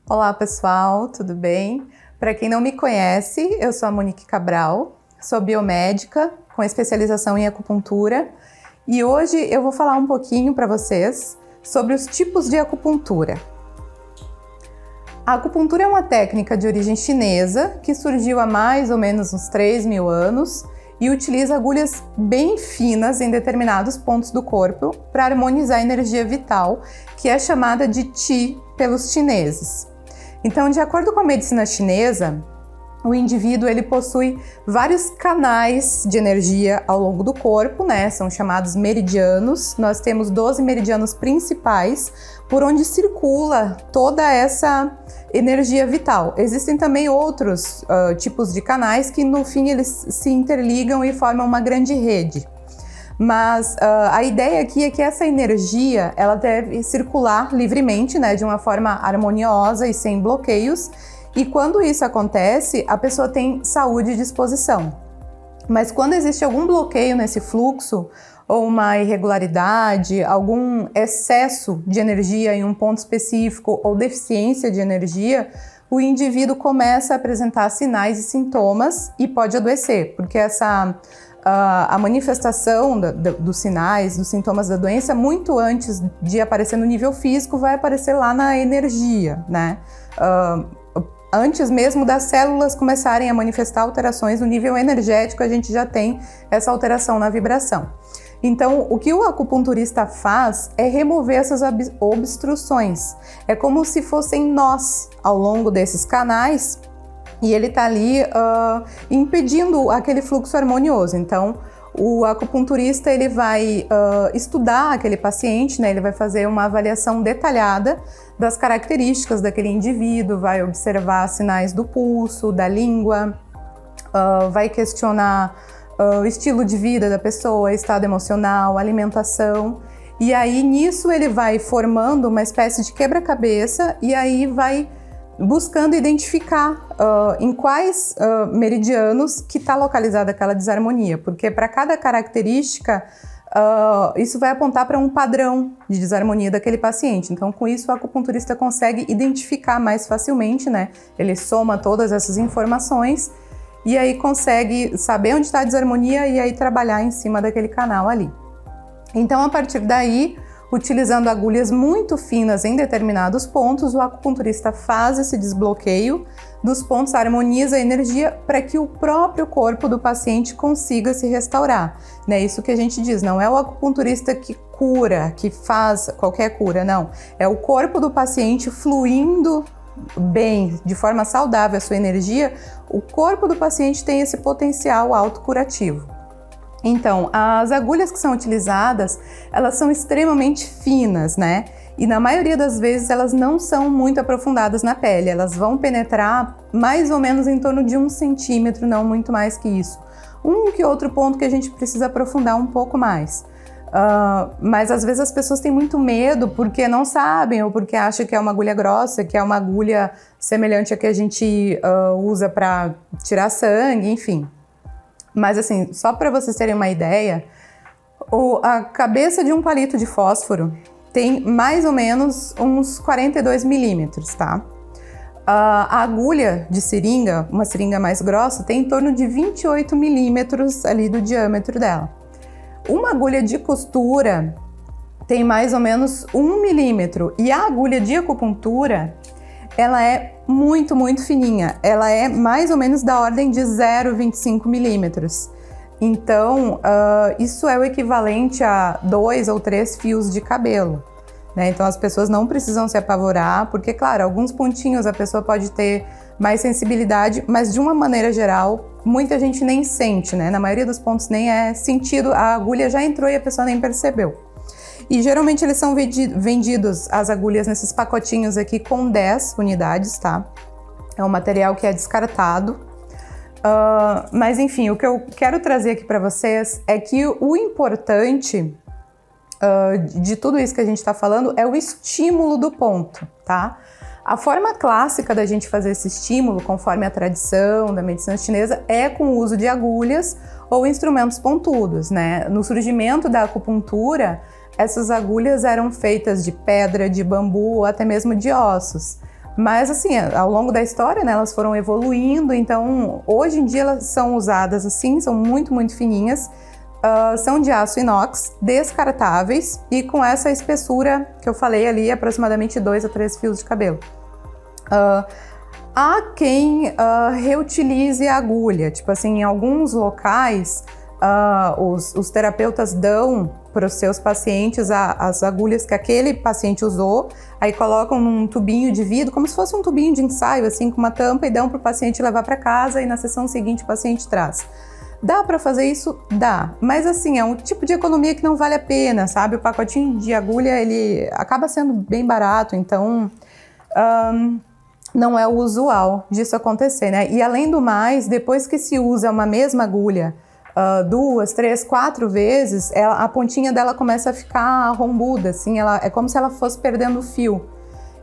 Olá pessoal, tudo bem? Para quem não me conhece, eu sou a Monique Cabral, sou biomédica com especialização em acupuntura e hoje eu vou falar um pouquinho para vocês sobre os tipos de acupuntura. A acupuntura é uma técnica de origem chinesa que surgiu há mais ou menos uns 3.000 anos e utiliza agulhas bem finas em determinados pontos do corpo para harmonizar a energia vital, que é chamada de Qi pelos chineses. Então, de acordo com a medicina chinesa, o indivíduo ele possui vários canais de energia ao longo do corpo, né? São chamados meridianos. Nós temos 12 meridianos principais por onde circula toda essa energia vital. Existem também outros tipos de canais que no fim eles se interligam e formam uma grande rede. Mas a ideia aqui é que essa energia ela deve circular livremente, né, de uma forma harmoniosa e sem bloqueios. E quando isso acontece, a pessoa tem saúde e disposição. Mas quando existe algum bloqueio nesse fluxo, ou uma irregularidade, algum excesso de energia em um ponto específico ou deficiência de energia, o indivíduo começa a apresentar sinais e sintomas e pode adoecer, porque a manifestação dos sinais, dos sintomas da doença, muito antes de aparecer no nível físico, vai aparecer lá na energia, né? Antes mesmo das células começarem a manifestar alterações no nível energético, a gente já tem essa alteração na vibração. Então, o que o acupunturista faz é remover essas obstruções. É como se fossem nós ao longo desses canais e ele está ali impedindo aquele fluxo harmonioso. Então, o acupunturista ele vai estudar aquele paciente, né? Ele vai fazer uma avaliação detalhada das características daquele indivíduo, vai observar sinais do pulso, da língua, vai questionar o estilo de vida da pessoa, estado emocional, alimentação. E aí nisso ele vai formando uma espécie de quebra-cabeça e aí vai buscando identificar em quais meridianos que está localizada aquela desarmonia, porque para cada característica isso vai apontar para um padrão de desarmonia daquele paciente. Então, com isso, o acupunturista consegue identificar mais facilmente, né? Ele soma todas essas informações e aí consegue saber onde está a desarmonia e aí trabalhar em cima daquele canal ali. Então, a partir daí, utilizando agulhas muito finas em determinados pontos, o acupunturista faz esse desbloqueio dos pontos, harmoniza a energia para que o próprio corpo do paciente consiga se restaurar. Né? Isso que a gente diz, não é o acupunturista que cura, que faz qualquer cura, não. É o corpo do paciente fluindo bem, de forma saudável a sua energia, o corpo do paciente tem esse potencial autocurativo. Então, as agulhas que são utilizadas, elas são extremamente finas, né? E na maioria das vezes elas não são muito aprofundadas na pele, elas vão penetrar mais ou menos em torno de 1 centímetro, não muito mais que isso. Um que outro ponto que a gente precisa aprofundar um pouco mais. Mas às vezes as pessoas têm muito medo porque não sabem ou porque acham que é uma agulha grossa, que é uma agulha semelhante à que a gente usa para tirar sangue, enfim. Mas assim, só para vocês terem uma ideia, a cabeça de um palito de fósforo tem mais ou menos uns 42 milímetros, tá? A agulha de seringa, uma seringa mais grossa, tem em torno de 28 milímetros ali do diâmetro dela. Uma agulha de costura tem mais ou menos 1 milímetro e a agulha de acupuntura, ela é muito, muito fininha. Ela é mais ou menos da ordem de 0,25 milímetros. Então, isso é o equivalente a 2 ou 3 fios de cabelo. Né? Então, as pessoas não precisam se apavorar, porque, claro, alguns pontinhos a pessoa pode ter mais sensibilidade, mas de uma maneira geral, muita gente nem sente, né? Na maioria dos pontos nem é sentido, a agulha já entrou e a pessoa nem percebeu. E geralmente eles são vendidos, as agulhas, nesses pacotinhos aqui com 10 unidades, tá? É um material que é descartado. Mas enfim, o que eu quero trazer aqui para vocês é que o importante de tudo isso que a gente está falando é o estímulo do ponto, tá? A forma clássica da gente fazer esse estímulo, conforme a tradição da medicina chinesa, é com o uso de agulhas ou instrumentos pontudos, né? No surgimento da acupuntura, essas agulhas eram feitas de pedra, de bambu ou até mesmo de ossos. Mas assim, ao longo da história, né, elas foram evoluindo, então hoje em dia elas são usadas assim, são muito, muito fininhas, são de aço inox, descartáveis e com essa espessura que eu falei ali, aproximadamente 2 a 3 fios de cabelo. Há quem reutilize a agulha, tipo assim, em alguns locais os terapeutas dão para os seus pacientes as agulhas que aquele paciente usou, aí colocam num tubinho de vidro, como se fosse um tubinho de ensaio, assim, com uma tampa, e dão para o paciente levar para casa e na sessão seguinte o paciente traz. Dá para fazer isso? Dá, mas assim, é um tipo de economia que não vale a pena, sabe? O pacotinho de agulha, ele acaba sendo bem barato, então não é o usual disso acontecer, né? E além do mais, depois que se usa uma mesma agulha 2, 3, 4 vezes, a pontinha dela começa a ficar rombuda, assim, é como se ela fosse perdendo o fio.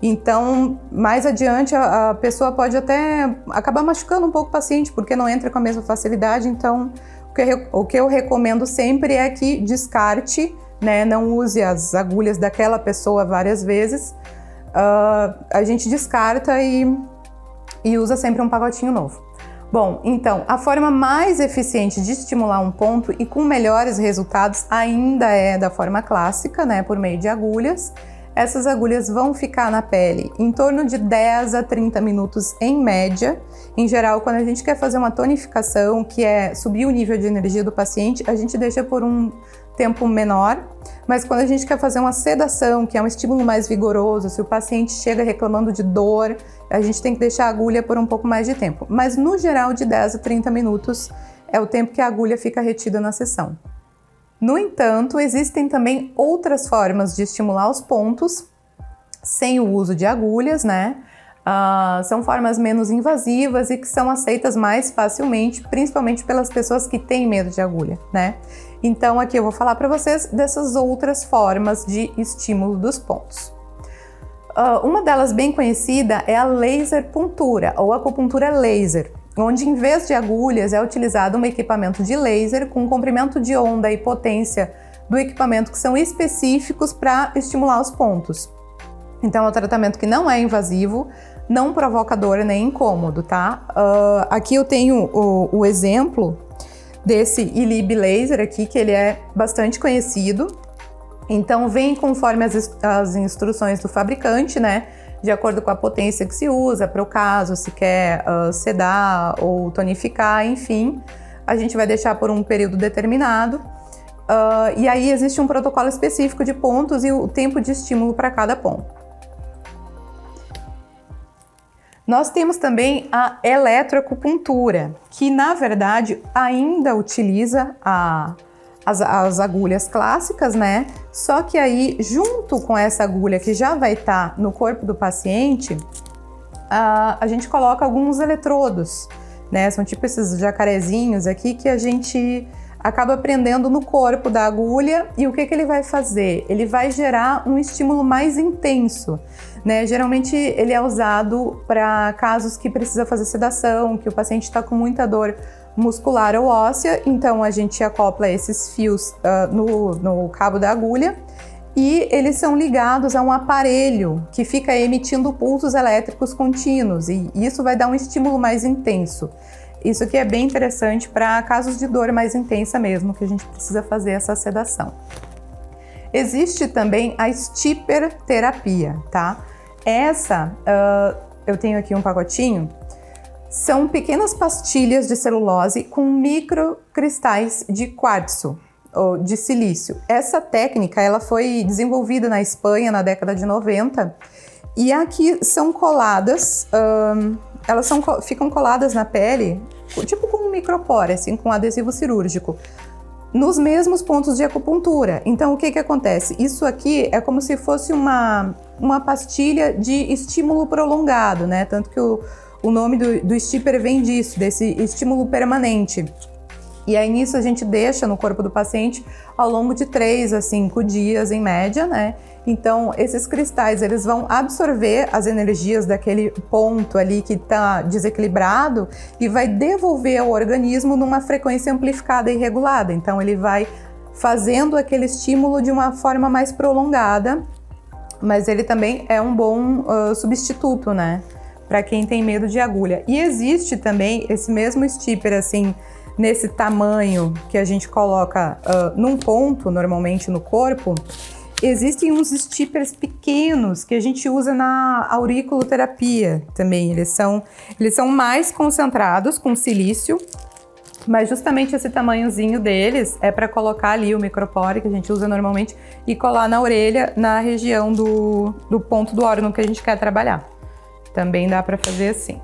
Então, mais adiante, a pessoa pode até acabar machucando um pouco o paciente, porque não entra com a mesma facilidade. Então, o que eu recomendo sempre é que descarte, né? Não use as agulhas daquela pessoa várias vezes. A gente descarta e usa sempre um pacotinho novo. Bom, então, a forma mais eficiente de estimular um ponto e com melhores resultados ainda é da forma clássica, né, por meio de agulhas. Essas agulhas vão ficar na pele em torno de 10 a 30 minutos em média. Em geral, quando a gente quer fazer uma tonificação, que é subir o nível de energia do paciente, a gente deixa por um tempo menor, mas quando a gente quer fazer uma sedação, que é um estímulo mais vigoroso, se o paciente chega reclamando de dor, a gente tem que deixar a agulha por um pouco mais de tempo. Mas no geral, de 10 a 30 minutos é o tempo que a agulha fica retida na sessão. No entanto, existem também outras formas de estimular os pontos sem o uso de agulhas, né? São formas menos invasivas e que são aceitas mais facilmente, principalmente pelas pessoas que têm medo de agulha, né? Então aqui eu vou falar para vocês dessas outras formas de estímulo dos pontos. Uma delas bem conhecida é a laser puntura ou acupuntura laser, onde em vez de agulhas é utilizado um equipamento de laser com comprimento de onda e potência do equipamento que são específicos para estimular os pontos. Então é um tratamento que não é invasivo, não provoca dor nem incômodo, tá? Aqui eu tenho o exemplo desse ILIB laser aqui, que ele é bastante conhecido. Então vem conforme as instruções do fabricante, né? De acordo com a potência que se usa, para o caso, se quer sedar ou tonificar, enfim. A gente vai deixar por um período determinado. E aí existe um protocolo específico de pontos e o tempo de estímulo para cada ponto. Nós temos também a eletroacupuntura, que na verdade ainda utiliza as agulhas clássicas, né? Só que aí, junto com essa agulha que já vai estar no corpo do paciente, a gente coloca alguns eletrodos, né? São tipo esses jacarezinhos aqui que a gente acaba prendendo no corpo da agulha. E o que ele vai fazer? Ele vai gerar um estímulo mais intenso, né? Geralmente ele é usado para casos que precisa fazer sedação, que o paciente está com muita dor muscular ou óssea, então a gente acopla esses fios no cabo da agulha e eles são ligados a um aparelho que fica emitindo pulsos elétricos contínuos e isso vai dar um estímulo mais intenso. Isso aqui é bem interessante para casos de dor mais intensa mesmo, que a gente precisa fazer essa sedação. Existe também a stipper terapia, tá? Essa, eu tenho aqui um pacotinho. São pequenas pastilhas de celulose com microcristais de quartzo ou de silício. Essa técnica ela foi desenvolvida na Espanha na década de 90 e aqui são coladas, ficam coladas na pele, tipo com um micropore, assim, com adesivo cirúrgico, nos mesmos pontos de acupuntura. Então o que acontece? Isso aqui é como se fosse uma pastilha de estímulo prolongado, né? Tanto que o nome do stipper vem disso, desse estímulo permanente. E aí nisso a gente deixa no corpo do paciente ao longo de 3 a 5 dias em média, né? Então esses cristais eles vão absorver as energias daquele ponto ali que está desequilibrado e vai devolver ao organismo numa frequência amplificada e regulada. Então ele vai fazendo aquele estímulo de uma forma mais prolongada mas ele também é um bom substituto, né? Para quem tem medo de agulha. E existe também esse mesmo stipper, assim, nesse tamanho que a gente coloca num ponto, normalmente no corpo. Existem uns stippers pequenos que a gente usa na auriculoterapia também. Eles são mais concentrados com silício, mas justamente esse tamanhozinho deles é para colocar ali o micropore que a gente usa normalmente e colar na orelha, na região do ponto do órgão que a gente quer trabalhar. Também dá para fazer assim.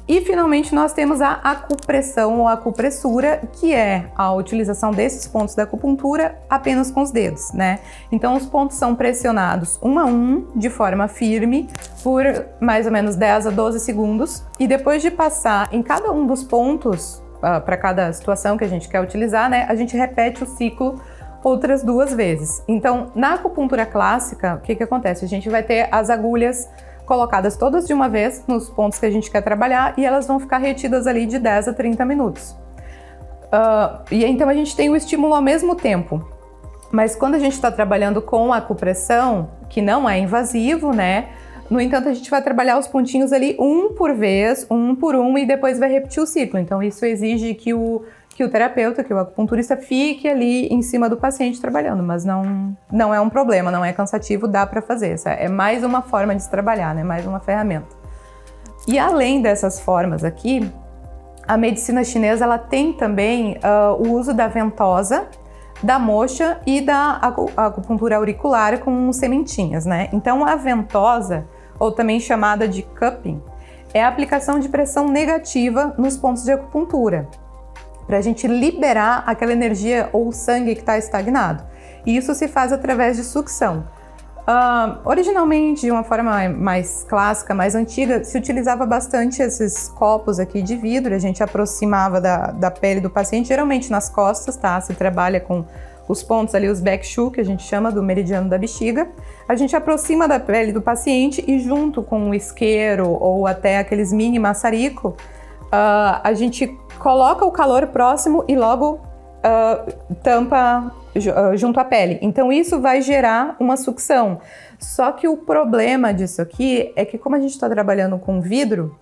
E finalmente nós temos a acupressão ou acupressura, que é a utilização desses pontos da acupuntura apenas com os dedos, né? Então os pontos são pressionados um a um, de forma firme, por mais ou menos 10 a 12 segundos. E depois de passar em cada um dos pontos, para cada situação que a gente quer utilizar, né? A gente repete o ciclo outras 2 vezes. Então, na acupuntura clássica, o que acontece? A gente vai ter as agulhas colocadas todas de uma vez nos pontos que a gente quer trabalhar e elas vão ficar retidas ali de 10 a 30 minutos. E então a gente tem o estímulo ao mesmo tempo. Mas quando a gente está trabalhando com a acupressão, que não é invasivo, né? No entanto, a gente vai trabalhar os pontinhos ali um por vez, um por um, e depois vai repetir o ciclo. Então isso exige que o terapeuta, que o acupunturista, fique ali em cima do paciente trabalhando, mas não é um problema, não é cansativo, dá para fazer. Essa é mais uma forma de se trabalhar, né? Mais uma ferramenta. E além dessas formas aqui, a medicina chinesa ela tem também o uso da ventosa, da moxa e da acupuntura auricular com sementinhas, né? Então a ventosa, ou também chamada de cupping, é a aplicação de pressão negativa nos pontos de acupuntura, para a gente liberar aquela energia ou sangue que está estagnado. E isso se faz através de sucção. Originalmente, de uma forma mais clássica, mais antiga, se utilizava bastante esses copos aqui de vidro, a gente aproximava da pele do paciente, geralmente nas costas, tá? Se trabalha com os pontos ali, os back shu, que a gente chama do meridiano da bexiga. A gente aproxima da pele do paciente e junto com o isqueiro ou até aqueles mini maçarico, a gente coloca o calor próximo e logo tampa junto à pele. Então isso vai gerar uma sucção. Só que o problema disso aqui é que como a gente está trabalhando com vidro,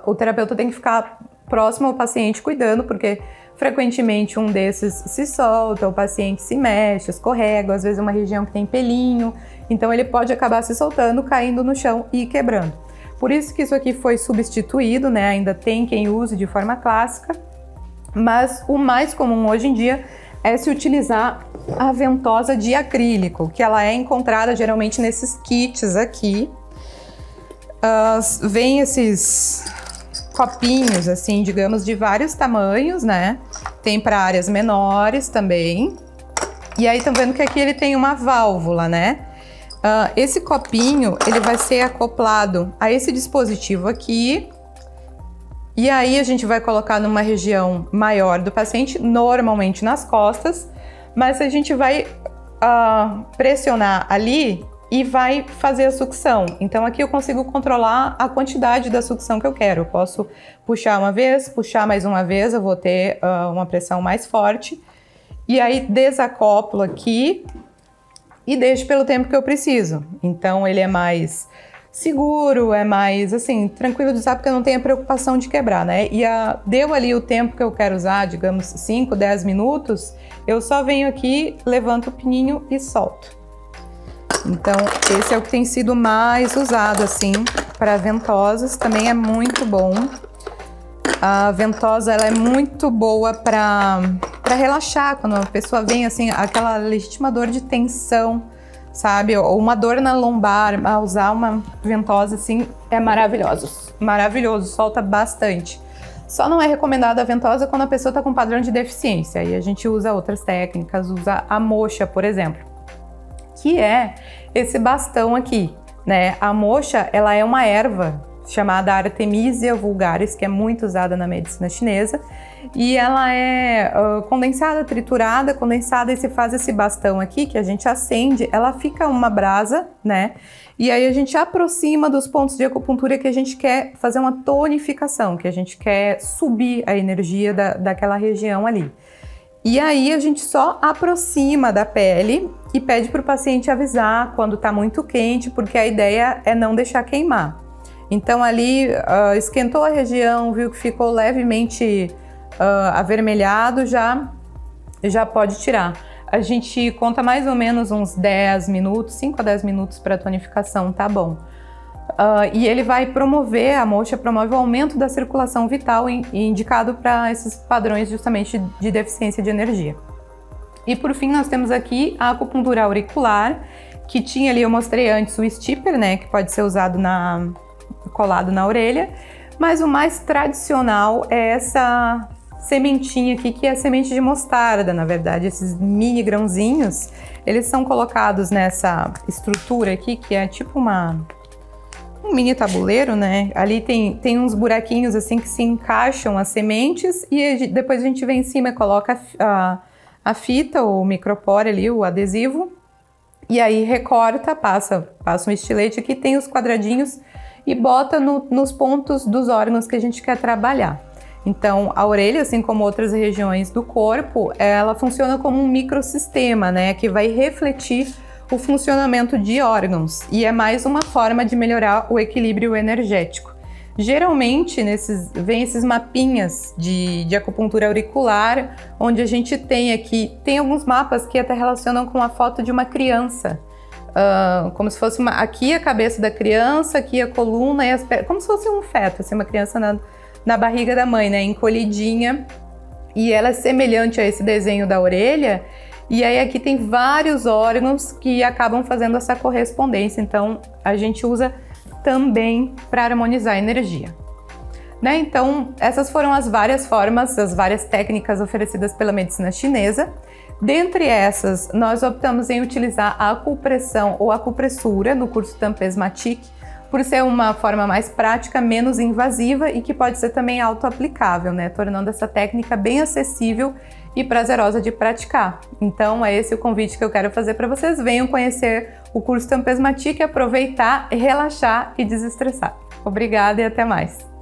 o terapeuta tem que ficar próximo ao paciente cuidando, porque frequentemente um desses se solta, o paciente se mexe, escorrega, às vezes é uma região que tem pelinho, então ele pode acabar se soltando, caindo no chão e quebrando. Por isso que isso aqui foi substituído, né? Ainda tem quem use de forma clássica, mas o mais comum hoje em dia é se utilizar a ventosa de acrílico, que ela é encontrada geralmente nesses kits aqui. Vem esses copinhos, assim, digamos, de vários tamanhos, né? Tem para áreas menores também. E aí estão vendo que aqui ele tem uma válvula, né? Esse copinho, ele vai ser acoplado a esse dispositivo aqui. E aí a gente vai colocar numa região maior do paciente, normalmente nas costas. Mas a gente vai pressionar ali e vai fazer a sucção. Então aqui eu consigo controlar a quantidade da sucção que eu quero. Eu posso puxar uma vez, puxar mais uma vez, eu vou ter uma pressão mais forte. E aí desacoplo aqui e deixo pelo tempo que eu preciso. Então ele é mais seguro, é mais assim, tranquilo de usar, porque eu não tenho a preocupação de quebrar, né? E deu ali o tempo que eu quero usar, digamos 5, 10 minutos, eu só venho aqui, levanto o pininho e solto. Então, esse é o que tem sido mais usado, assim, para ventosas. Também é muito bom. A ventosa, ela é muito boa para relaxar. Quando a pessoa vem, assim, aquela legítima dor de tensão, sabe? Ou uma dor na lombar. Usar uma ventosa, assim, é maravilhoso. Maravilhoso, solta bastante. Só não é recomendada a ventosa quando a pessoa está com padrão de deficiência. Aí a gente usa outras técnicas, usa a moxa, por exemplo, que é esse bastão aqui, né? A moxa, ela é uma erva chamada Artemisia vulgaris, que é muito usada na medicina chinesa, e ela é condensada, triturada, condensada, e se faz esse bastão aqui, que a gente acende, ela fica uma brasa, né? E aí a gente aproxima dos pontos de acupuntura que a gente quer fazer uma tonificação, que a gente quer subir a energia daquela região ali. E aí a gente só aproxima da pele e pede para o paciente avisar quando está muito quente, porque a ideia é não deixar queimar. Então ali esquentou a região, viu que ficou levemente avermelhado, já pode tirar. A gente conta mais ou menos uns 10 minutos, 5 a 10 minutos para tonificação, tá bom. E ele vai promover, a moxa promove o aumento da circulação vital indicado para esses padrões justamente de deficiência de energia. E por fim nós temos aqui a acupuntura auricular, que tinha ali, eu mostrei antes o stipper, né, que pode ser usado colado na orelha, mas o mais tradicional é essa sementinha aqui, que é a semente de mostarda, na verdade. Esses mini grãozinhos, eles são colocados nessa estrutura aqui, que é tipo um mini tabuleiro, né? Ali tem uns buraquinhos assim que se encaixam as sementes e depois a gente vem em cima e coloca a fita, o micropore ali, o adesivo, e aí recorta, passa um estilete aqui, tem os quadradinhos e bota nos pontos dos órgãos que a gente quer trabalhar. Então, a orelha, assim como outras regiões do corpo, ela funciona como um microsistema, né, que vai refletir o funcionamento de órgãos, e é mais uma forma de melhorar o equilíbrio energético. Geralmente, vem esses mapinhas de acupuntura auricular, onde a gente tem alguns mapas que até relacionam com a foto de uma criança, como se fosse aqui a cabeça da criança, aqui a coluna e as pernas, como se fosse um feto, assim, uma criança na barriga da mãe, né, encolhidinha, e ela é semelhante a esse desenho da orelha, e aí aqui tem vários órgãos que acabam fazendo essa correspondência, então a gente usa também para harmonizar a energia. Né? Então, essas foram as várias formas, as várias técnicas oferecidas pela medicina chinesa. Dentre essas, nós optamos em utilizar a acupressão ou acupressura no curso Tampesmatic, por ser uma forma mais prática, menos invasiva e que pode ser também auto-aplicável, né? Tornando essa técnica bem acessível e prazerosa de praticar. Então é esse o convite que eu quero fazer para vocês. Venham conhecer o curso Tampesmatic, aproveitar, relaxar e desestressar. Obrigada e até mais!